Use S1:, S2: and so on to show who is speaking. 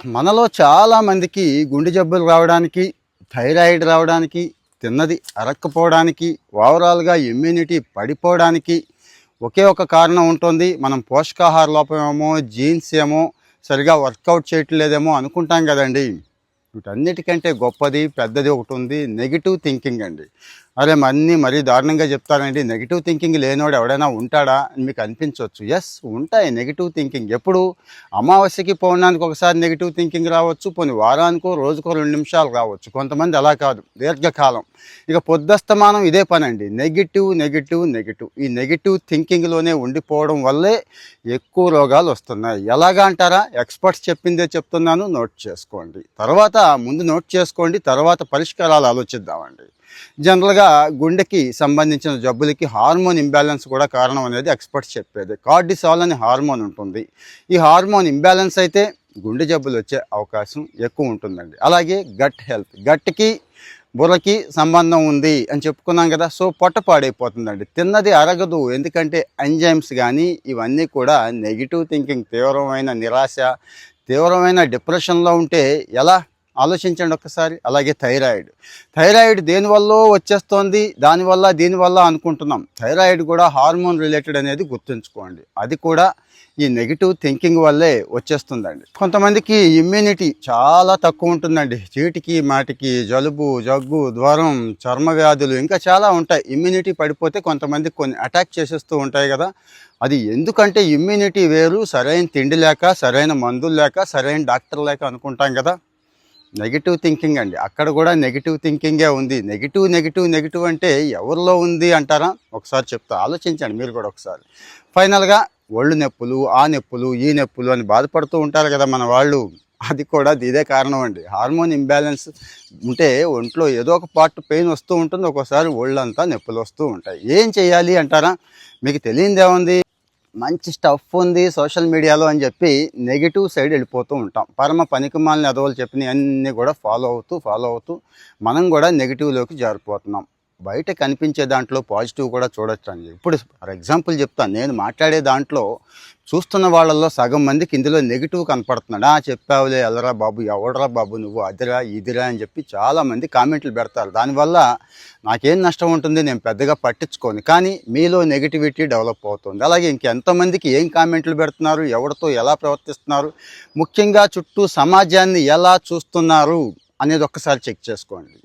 S1: మనలో చాలామందికి గుండె జబ్బులు రావడానికి, థైరాయిడ్ రావడానికి, తిన్నది అరక్కపోవడానికి, ఓవరాల్‌గా ఇమ్యూనిటీ పడిపోవడానికి ఒకే ఒక కారణం ఉంటుంది. మనం పోషకాహార లోపమేమో, జీన్స్ ఏమో, సరిగ్గా వర్కౌట్ చేయట్లేదేమో అనుకుంటాం కదండీ! వీటన్నిటికంటే గొప్పది, పెద్దది ఒకటి ఉంది. నెగెటివ్ థింకింగ్ అండి. అరే! మరీ దారుణంగా చెప్తానండి. నెగెటివ్ థింకింగ్ లేనోడు ఎవడైనా ఉంటాడా అని మీకు అనిపించవచ్చు. యెస్, ఉంటాయి నెగెటివ్ థింకింగ్. ఎప్పుడు? అమావాస్యకి, పౌర్ణానికి ఒకసారి నెగెటివ్ థింకింగ్ రావచ్చు. పోనీ వారానికో, రోజుకో 2 నిమిషాలు రావచ్చు. కొంతమంది అలా కాదు, దీర్ఘకాలం. ఇక పొద్దస్తమానం ఇదే పనండి. Negative, negative, negative. ఈ నెగెటివ్ థింకింగ్‌లోనే ఉండిపోవడం వల్లే ఎక్కువ రోగాలు వస్తున్నాయి. ఎలాగా అంటారా? ఎక్స్‌పర్ట్స్ చెప్పిందే చెప్తున్నాను, నోట్ చేసుకోండి. ముందు నోట్ చేసుకోండి, తర్వాత పరిష్కారాలు ఆలోచిద్దామండి. జనరల్గా గుండెకి సంబంధించిన జబ్బులకి హార్మోన్ ఇంబ్యాలెన్స్ కూడా కారణం అనేది ఎక్స్పర్ట్స్ చెప్పేది. కార్టిసాల్ అనే హార్మోన్ ఉంటుంది. ఈ హార్మోన్ ఇంబ్యాలెన్స్ అయితే గుండె జబ్బులు వచ్చే అవకాశం ఎక్కువ ఉంటుందండి. అలాగే గట్ హెల్త్, గట్కి బుర్రకి సంబంధం ఉంది అని చెప్పుకున్నాం కదా. సో పొట్ట పాడైపోతుందండి, తిన్నది అరగదు. ఎందుకంటే ఎంజైమ్స్ కానీ ఇవన్నీ కూడా నెగిటివ్ థింకింగ్, తీవ్రమైన నిరాశ, తీవ్రమైన డిప్రెషన్లో ఉంటే ఎలా ఆలోచించండి ఒక్కసారి. అలాగే థైరాయిడ్ దేనివల్ల వచ్చేస్తోంది, దీనివల్ల అనుకుంటున్నాం. థైరాయిడ్ కూడా హార్మోన్ రిలేటెడ్ అనేది గుర్తుంచుకోండి. అది కూడా ఈ నెగిటివ్ థింకింగ్ వల్లే వచ్చేస్తుందండి. కొంతమందికి ఇమ్యూనిటీ చాలా తక్కువ ఉంటుందండి. చీటికి మాటికి జలుబు, జగ్గు, జ్వరం, చర్మ వ్యాధులు ఇంకా చాలా ఉంటాయి. ఇమ్యూనిటీ పడిపోతే కొంతమందికి కొన్ని అటాక్ చేసేస్తూ ఉంటాయి కదా. అది ఎందుకంటే ఇమ్యూనిటీ వేరు, సరైన తిండి లేక, సరైన మందులు లేక, సరైన డాక్టర్ లేక అనుకుంటాం కదా. నెగిటివ్ థింకింగ్ అండి. అక్కడ కూడా నెగిటివ్ థింకింగే ఉంది. నెగిటివ్ అంటే ఎవరిలో ఉంది అంటారా? ఒకసారి చెప్తా, ఆలోచించండి మీరు కూడా ఒకసారి. ఫైనల్గా ఒళ్ళు నొప్పులు, ఆ నొప్పులు, ఈ నొప్పులు అని బాధపడుతూ ఉంటారు కదా మన వాళ్ళు. అది కూడా ఇదే కారణం అండి. హార్మోన్ ఇంబ్యాలెన్స్ ఉంటే ఒంట్లో ఏదో ఒక పార్ట్ పెయిన్ వస్తూ ఉంటుంది. ఒక్కోసారి ఒళ్ళంతా నొప్పులు వస్తూ ఉంటాయి. ఏం చేయాలి అంటారా? మీకు తెలియదేముంది, మంచి స్టఫ్ ఉంది సోషల్ మీడియాలో అని చెప్పి నెగిటివ్ సైడ్ వెళ్ళిపోతూ ఉంటాం. పరమ పనికిమాలిన ఎదవలు చెప్పినవి అన్నీ కూడా ఫాలో అవుతూ మనం కూడా నెగిటివ్లోకి జారిపోతున్నాం. బయట కనిపించే దాంట్లో పాజిటివ్ కూడా చూడొచ్చండి. ఇప్పుడు ఫర్ ఎగ్జాంపుల్ చెప్తాను, నేను మాట్లాడే దాంట్లో చూస్తున్న వాళ్ళల్లో సగం మందికి ఇందులో నెగిటివ్ కనపడుతున్నాడు. చెప్పావులే, ఎల్లరా బాబు, ఎవడరా బాబు నువ్వు, అదిరా ఇదిరా అని చెప్పి చాలామంది కామెంట్లు పెడతారు. దానివల్ల నాకేం నష్టం ఉంటుంది, నేను పెద్దగా పట్టించుకోను. కానీ మీలో నెగిటివిటీ డెవలప్ అవుతుంది. అలాగే ఇంకెంతమందికి ఏం కామెంట్లు పెడుతున్నారు, ఎవరితో ఎలా ప్రవర్తిస్తున్నారు, ముఖ్యంగా చుట్టూ సమాజాన్ని ఎలా చూస్తున్నారు అనేది ఒక్కసారి చెక్ చేసుకోండి.